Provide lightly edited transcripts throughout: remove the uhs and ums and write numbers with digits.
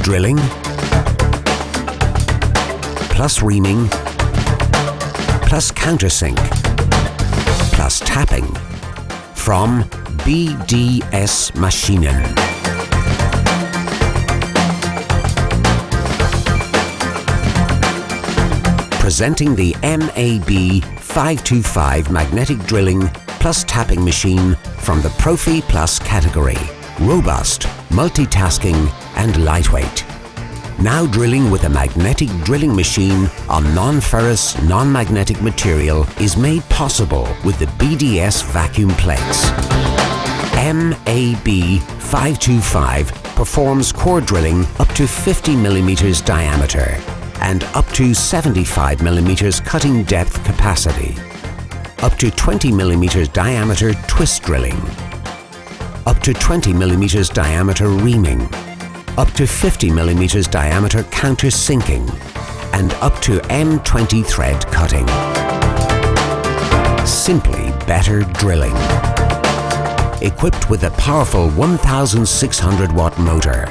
drilling, plus reaming, plus countersink, plus tapping from BDS MASCHINEN. Presenting the MAB 525 magnetic drilling plus tapping machine from the Profi Plus category. Robust, multitasking and lightweight. Now drilling with a magnetic drilling machine on non-ferrous, non-magnetic material is made possible with the BDS vacuum plates. MAB 525 performs core drilling up to 50 mm diameter and up to 75 mm cutting depth capacity. Up to 20 mm diameter twist drilling. Up to 20 mm diameter reaming. Up to 50 mm diameter countersinking. And up to M20 thread cutting. Simply better drilling. Equipped with a powerful 1600 watt motor.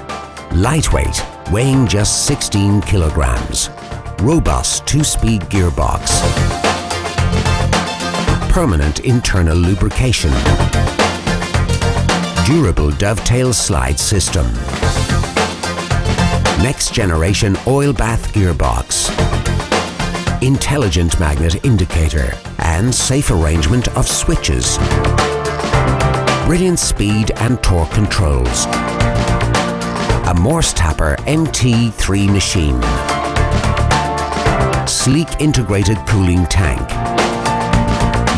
Lightweight, weighing just 16 kilograms. Robust 2-speed gearbox. Permanent internal lubrication. Durable dovetail slide system. Next generation oil bath gearbox. Intelligent magnet indicator and safe arrangement of switches. Brilliant speed and torque controls. A Morse Tapper MT3 machine. Sleek integrated cooling tank.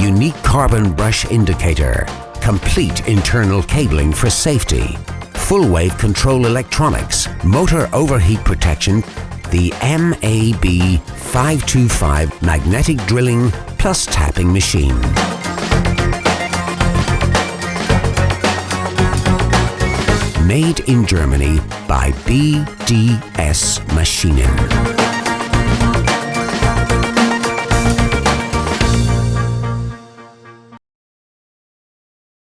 Unique carbon brush indicator. Complete internal cabling for safety. Full wave control electronics. Motor overheat protection. The MAB 525 magnetic drilling plus tapping machine. Made in Germany by BDS MASCHINEN.